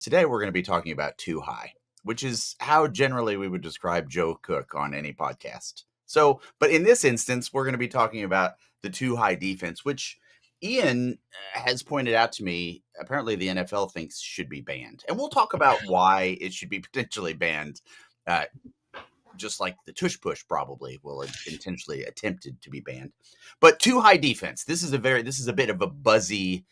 Today, we're going to be talking about too high, which is how generally we would describe Joe Cook on any podcast. But in this instance, we're going to be talking about the too high defense, which Ian has pointed out to me. Apparently, the NFL thinks should be banned. And we'll talk about why it should be potentially banned. Uh, just like the tush push probably will intentionally attempted to be banned. But too high defense. This is a bit of a buzzy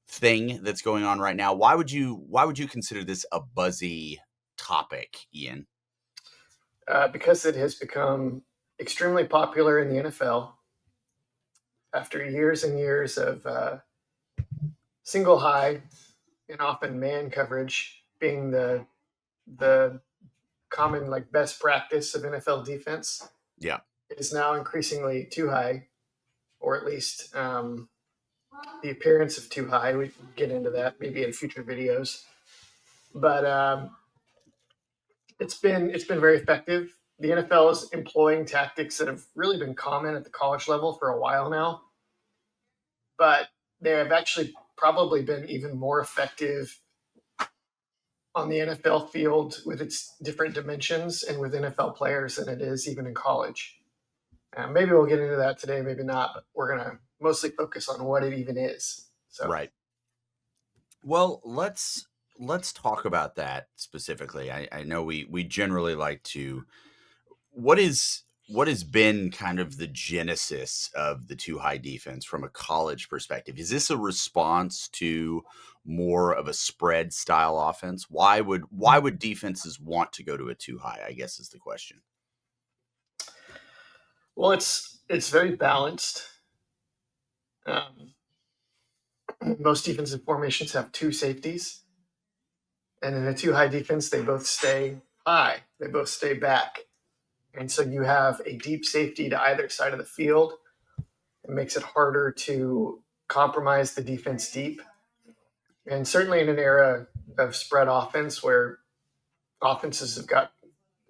thing that's going on right now. Why would you consider this a buzzy topic, Ian? Because it has become extremely popular in the NFL after years and years of single high and often man coverage being the common best practice of NFL defense. Yeah. It is now increasingly too high, or at least the appearance of too high. We can get into that maybe in future videos, but it's been very effective. The NFL is employing tactics that have really been common at the college level for a while now, but they have actually probably been even more effective on the NFL field with its different dimensions and with NFL players than it is even in college. Maybe we'll get into that today, maybe not, but we're going to mostly focus on what it even is. So, Right. Well, let's talk about that specifically. I know we generally like to what has been kind of the genesis of the too high defense from a college perspective? Is this a response to more of a spread style offense? Why would defenses want to go to a too high, I guess is the question. well, it's very balanced. Um, most defensive formations have two safeties, and in a too high defense, they both stay high. They both stay back. And so you have a deep safety to either side of the field. It makes it harder to compromise the defense deep. And certainly in an era of spread offense where offenses have got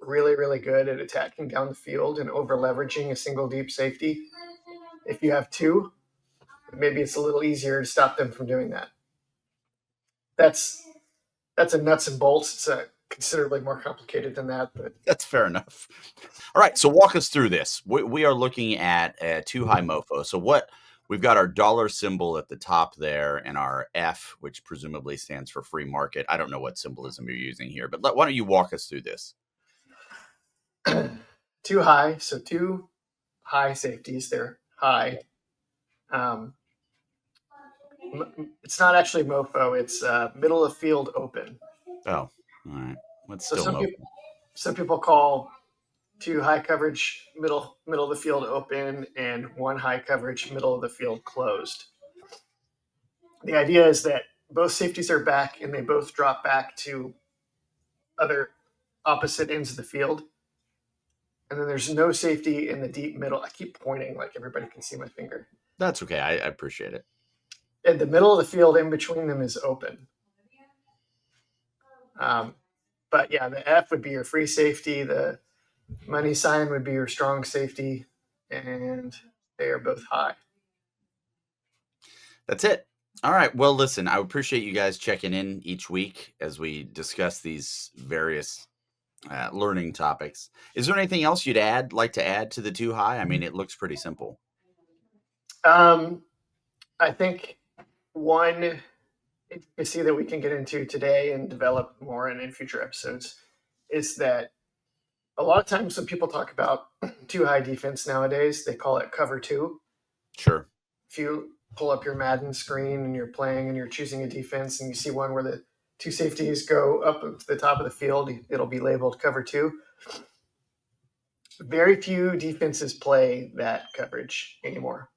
really, really good at attacking down the field and over leveraging a single deep safety, if you have two, maybe it's a little easier to stop them from doing that. That's a nuts and bolts. It's considerably more complicated than that, but That's fair enough. All right, so walk us through this. We are looking at a too high mofo. So what we've got our dollar symbol at the top there, and our F, which presumably stands for free market. I don't know what symbolism you're using here, but why don't you walk us through this? too high. So two high safeties, they're high. Um, it's not actually mofo. It's middle of field open. Oh, all right. What's So still mofo? some people call two high coverage middle of the field open and one high coverage middle of the field closed. The idea is that both safeties are back and they both drop back to other opposite ends of the field. And then there's no safety in the deep middle. I keep pointing like everybody can see my finger. That's okay. I appreciate it. And the middle of the field in between them is open. But yeah, the F would be your free safety. The money sign would be your strong safety. And they are both high. That's it. All right. Well, listen, I appreciate you guys checking in each week as we discuss these various learning topics. Is there anything else you'd like to add to the too high? I mean, it looks pretty simple. I think one you see that we can get into today and develop more in future episodes is that a lot of times when people talk about too high defense nowadays, they call it cover two. Sure. If you pull up your Madden screen and you're playing and you're choosing a defense and you see one where the two safeties go up to the top of the field, it'll be labeled cover two. Very few defenses play that coverage anymore.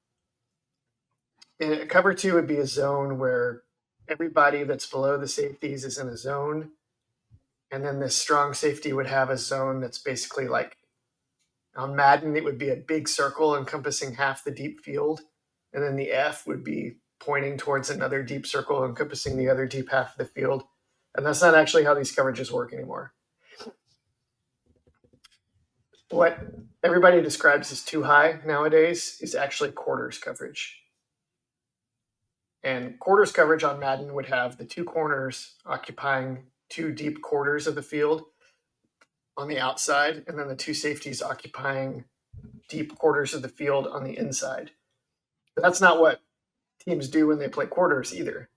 And cover two would be a zone where everybody that's below the safeties is in a zone. And then this strong safety would have a zone that's basically like on Madden, it would be a big circle encompassing half the deep field. And then the F would be pointing towards another deep circle encompassing the other deep half of the field. And that's not actually how these coverages work anymore. What everybody describes as too high nowadays is actually quarters coverage. And quarters coverage on Madden would have the two corners occupying two deep quarters of the field on the outside, and then the two safeties occupying deep quarters of the field on the inside. But that's not what teams do when they play quarters either.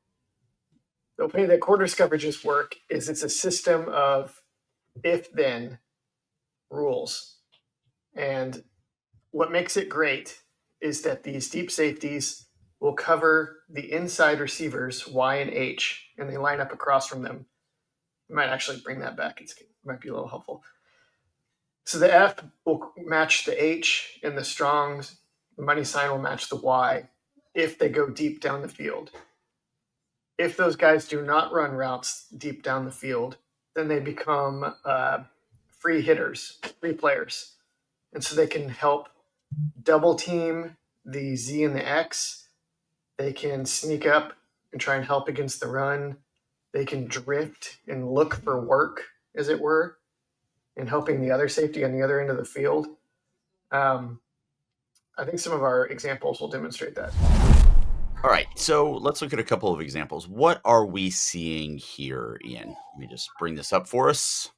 The way that quarters coverages work is it's a system of if-then rules. And what makes it great is that these deep safeties will cover the inside receivers, Y and H, and they line up across from them. I might actually bring that back. It might be a little helpful. So the F will match the H, and the strong money sign will match the Y if they go deep down the field. If those guys do not run routes deep down the field, then they become free hitters, free players. And so they can help double team the Z and the X. They can sneak up and try and help against the run. They can drift and look for work, as it were, and helping the other safety on the other end of the field. I think some of our examples will demonstrate that. All right, so let's look at a couple of examples. What are we seeing here, Ian? Let me just bring this up for us.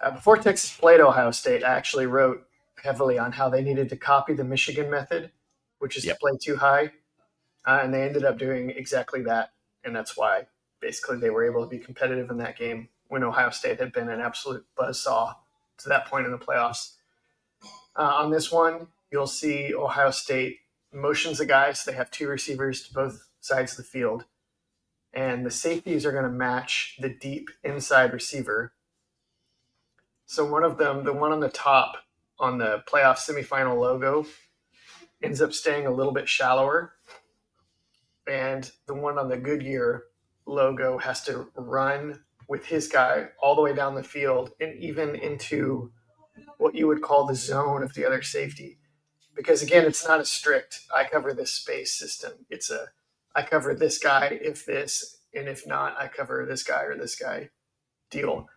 Before Texas played Ohio State, I actually wrote heavily on how they needed to copy the Michigan method, which is to play too high. And they ended up doing exactly that. And that's why basically they were able to be competitive in that game when Ohio State had been an absolute buzzsaw to that point in the playoffs. On this one, you'll see Ohio State motions the guys. They have two receivers to both sides of the field. And the safeties are going to match the deep inside receiver. So one of them, the one on the top on the playoff semifinal logo, ends up staying a little bit shallower. And the one on the Goodyear logo has to run with his guy all the way down the field and even into what you would call the zone of the other safety. Because again, it's not a strict, I cover this space system. It's a, I cover this guy if this, and if not, I cover this guy or this guy deal.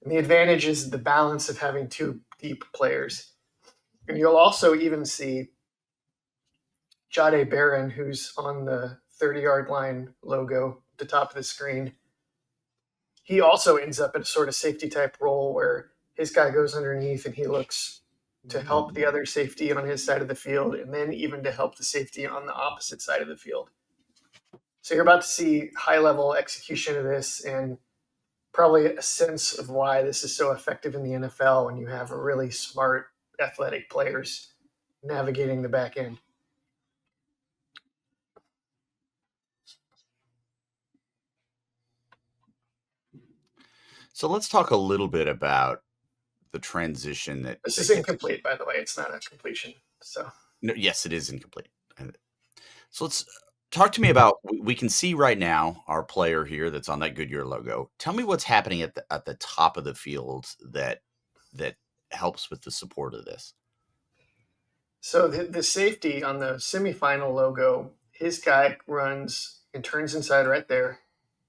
And the advantage is the balance of having two deep players. And you'll also even see Jahdae Barron, who's on the 30-yard line logo at the top of the screen. He also ends up in a sort of safety type role where his guy goes underneath and he looks to help the other safety on his side of the field, and then even to help the safety on the opposite side of the field. So you're about to see high-level execution of this and probably a sense of why this is so effective in the NFL when you have really smart, athletic players navigating the back end. So let's talk a little bit about the transition that this is incomplete, by the way. It's not a completion. So no, yes, it is incomplete. So let's talk to me about. We can see right now our player here that's on that Goodyear logo. Tell me what's happening at the top of the field that helps with the support of this. So the safety on the semifinal logo, his guy runs and turns inside right there.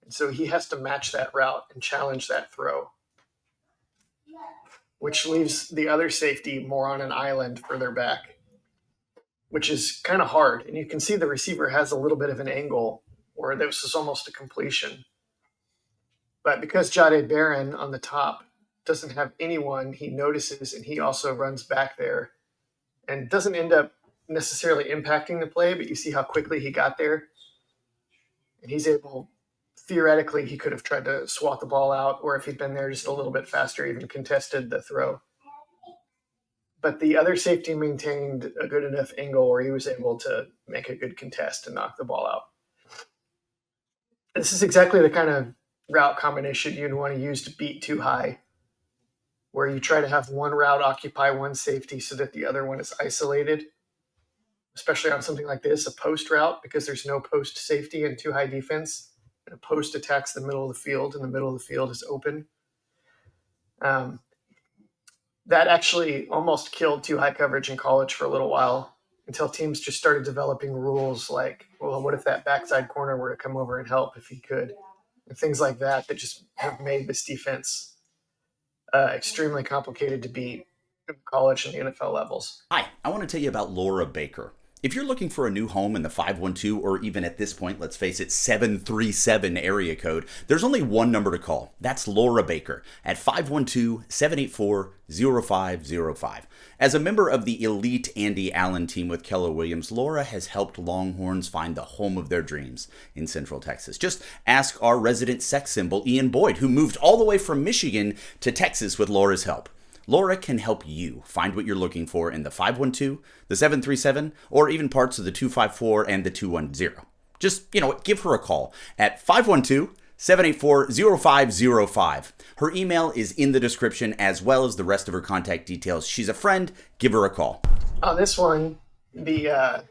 And so he has to match that route and challenge that throw, which leaves the other safety more on an island further back, which is kind of hard. And you can see the receiver has a little bit of an angle where this is almost a completion. But because Jahdae Barron on the top doesn't have anyone, he notices and he also runs back there and doesn't end up necessarily impacting the play, but you see how quickly he got there. And he's able, theoretically, he could have tried to swat the ball out, or if he'd been there just a little bit faster, even contested the throw. But the other safety maintained a good enough angle where he was able to make a good contest and knock the ball out. This is exactly the kind of route combination you'd want to use to beat too high, where you try to have one route occupy one safety so that the other one is isolated, especially on something like this, a post route, because there's no post safety in too high defense. And a post attacks the middle of the field, and the middle of the field is open. That actually almost killed too high coverage in college for a little while until teams just started developing rules like, well, what if that backside corner were to come over and help if he could? And things like that just have made this defense extremely complicated to beat in college and the NFL levels. Hi, I want to tell you about Laura Baker. If you're looking for a new home in the 512 or even at this point, let's face it, 737 area code, there's only one number to call. That's Laura Baker at 512-784-0505. As a member of the elite Andy Allen team with Keller Williams, Laura has helped Longhorns find the home of their dreams in Central Texas. Just ask our resident sex symbol, Ian Boyd, who moved all the way from Michigan to Texas with Laura's help. Laura can help you find what you're looking for in the 512, the 737, or even parts of the 254 and the 210. Just, give her a call at 512-784-0505. Her email is in the description as well as the rest of her contact details. She's a friend. Give her a call. On this one, the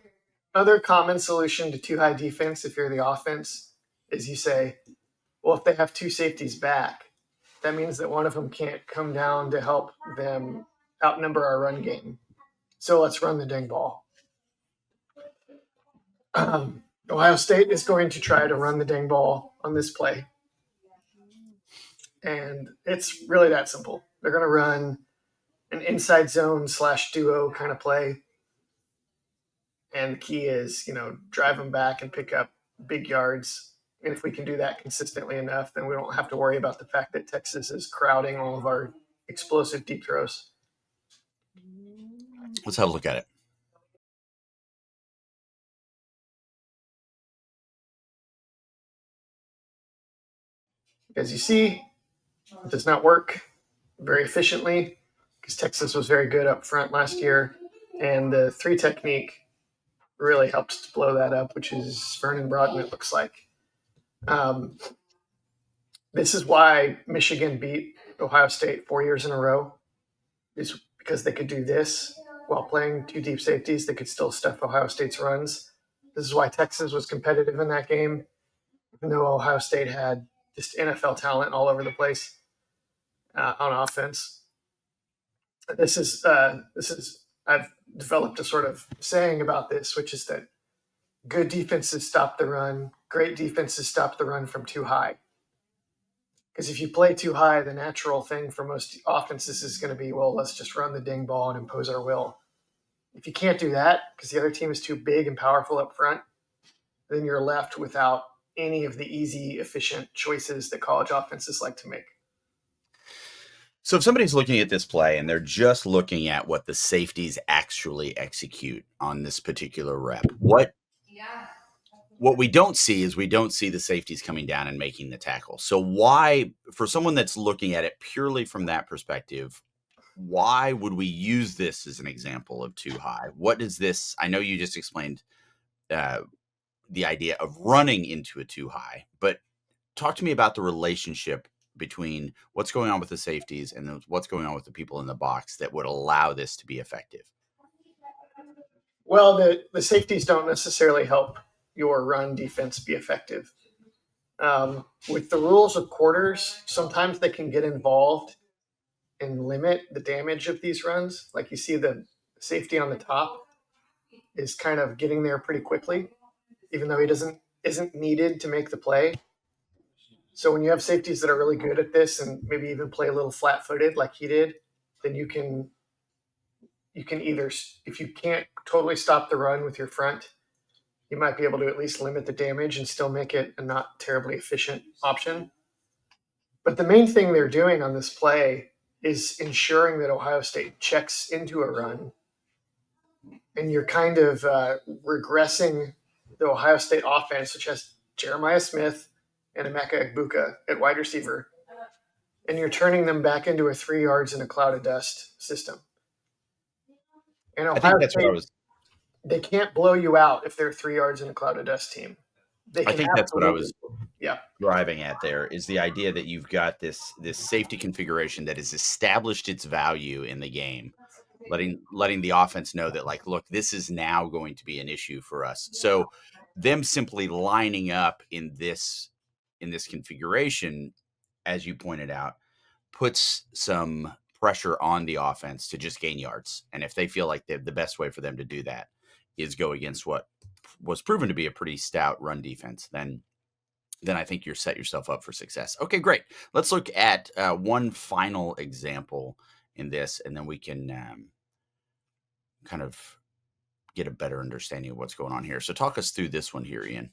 other common solution to too high defense, if you're the offense, is you say, well, if they have two safeties back, that means that one of them can't come down to help them outnumber our run game. So let's run the dang ball. Ohio State is going to try to run the dang ball on this play. And it's really that simple. They're going to run an inside zone / duo kind of play. And the key is, drive them back and pick up big yards. And if we can do that consistently enough, then we don't have to worry about the fact that Texas is crowding all of our explosive deep throws. Let's have a look at it. As you see, it does not work very efficiently because Texas was very good up front last year. And the 3 technique really helped to blow that up, which is Vernon Broughton, it looks like. This is why Michigan beat Ohio State 4 years in a row, is because they could do this while playing 2 deep safeties. They could still stuff Ohio State's runs. This is why Texas was competitive in that game, even though Ohio State had just NFL talent all over the place on offense. This is I've developed a sort of saying about this, which is that good defenses stop the run. Great defenses stop the run from too high. Because if you play too high, the natural thing for most offenses is going to be, well, let's just run the dang ball and impose our will. If you can't do that because the other team is too big and powerful up front, then you're left without any of the easy, efficient choices that college offenses like to make. So if somebody's looking at this play and they're just looking at what the safeties actually execute on this particular rep, what we don't see is we don't see the safeties coming down and making the tackle. So why, for someone that's looking at it purely from that perspective, why would we use this as an example of too high? What is this? I know you just explained the idea of running into a too high, but talk to me about the relationship between what's going on with the safeties and what's going on with the people in the box that would allow this to be effective. Well, the safeties don't necessarily help your run defense be effective. With the rules of quarters, sometimes they can get involved and limit the damage of these runs. Like you see the safety on the top is kind of getting there pretty quickly, even though he isn't needed to make the play. So when you have safeties that are really good at this and maybe even play a little flat-footed like he did, then you can either, if you can't totally stop the run with your front, you might be able to at least limit the damage and still make it a not terribly efficient option. But the main thing they're doing on this play is ensuring that Ohio State checks into a run. And you're kind of regressing the Ohio State offense, which has Jeremiah Smith and Emeka Egbuka at wide receiver. And you're turning them back into a 3 yards in a cloud of dust system. And Ohio I think that's State, what I was. They can't blow you out if they're 3 yards in a cloud of dust team. I think that's what I was Yeah. driving at there, is the idea that you've got this safety configuration that has established its value in the game, letting the offense know that, like, look, this is now going to be an issue for us. So them simply lining up in this configuration, as you pointed out, puts some pressure on the offense to just gain yards. And if they feel like the best way for them to do that is go against what was proven to be a pretty stout run defense, then I think you're set yourself up for success. Okay, great. Let's look at one final example in this, and then we can kind of get a better understanding of what's going on here. So talk us through this one here, Ian.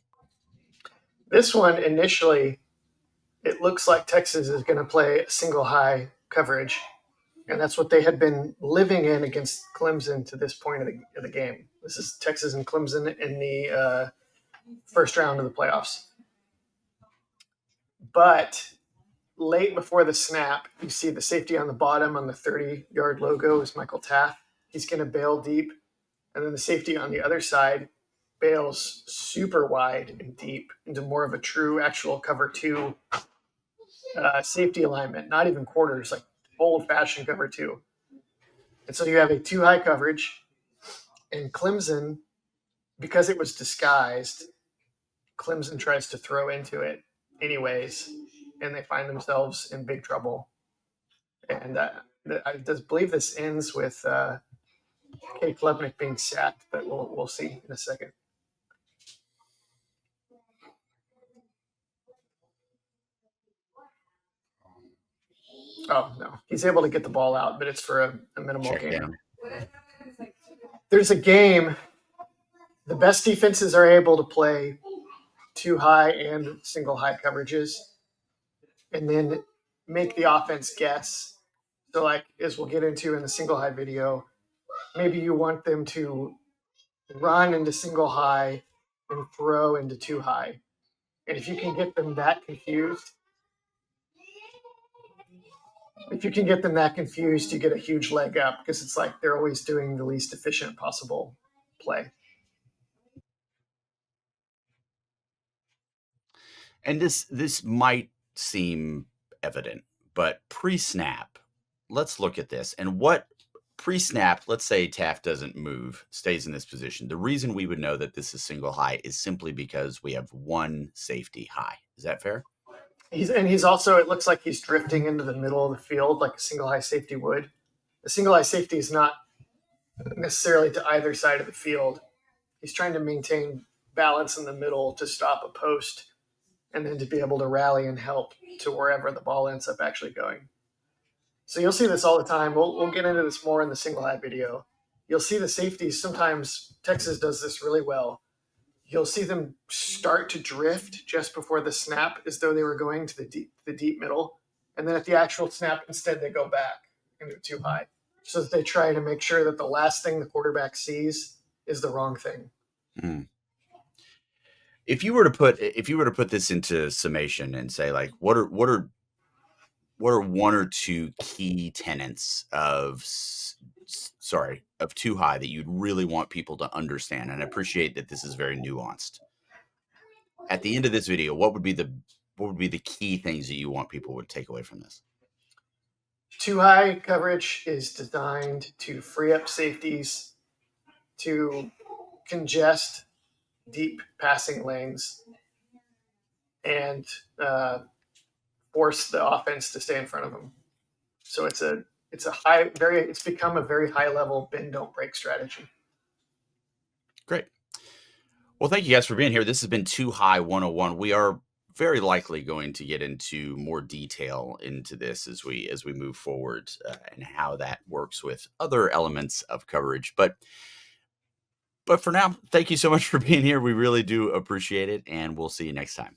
This one, initially, it looks like Texas is going to play a single high coverage, and that's what they had been living in against Clemson to this point of the game. This is Texas and Clemson in the first round of the playoffs. But late before the snap, you see the safety on the bottom on the 30-yard logo is Michael Taft. He's going to bail deep. And then the safety on the other side bails super wide and deep into more of a true actual cover two safety alignment, not even quarters, like old-fashioned cover two. And so you have a two high coverage. And Clemson, because it was disguised, Clemson tries to throw into it anyways, and they find themselves in big trouble. And I just believe this ends with Kate Klubnik being sacked, but we'll see in a second. Oh, no. He's able to get the ball out, but it's for a minimal Check gain. down. There's a game. The best defenses are able to play two high and single high coverages and then make the offense guess. So, like, as we'll get into in the single high video, maybe you want them to run into single high and throw into two high. And if you can get them that confused, you get a huge leg up because it's like they're always doing the least efficient possible play. And this might seem evident, but pre-snap, let's look at this. And what pre-snap, let's say Taft doesn't move, stays in this position. The reason we would know that this is single high is simply because we have one safety high. Is that fair? He's also, it looks like he's drifting into the middle of the field like a single high safety would. The single high safety is not necessarily to either side of the field. He's trying to maintain balance in the middle to stop a post and then to be able to rally and help to wherever the ball ends up actually going. So you'll see this all the time. We'll get into this more in the single high video. You'll see the safeties. Sometimes Texas does this really well. You'll see them start to drift just before the snap as though they were going to the deep middle. And then at the actual snap, instead, they go back into too high. So that they try to make sure that the last thing the quarterback sees is the wrong thing. Mm. If you were to put this into summation and say, like, what are one or two key tenets of too high that you'd really want people to understand? And I appreciate that this is very nuanced. At the end of this video, what would be the key things that you want people to take away from this? Too high coverage is designed to free up safeties, to congest deep passing lanes, and force the offense to stay in front of them. So it's become a very high level bend don't break strategy. Great. Well, thank you guys for being here. This has been Too High 101. We are very likely going to get into more detail into this as we move forward and how that works with other elements of coverage. But for now, thank you so much for being here. We really do appreciate it, and we'll see you next time.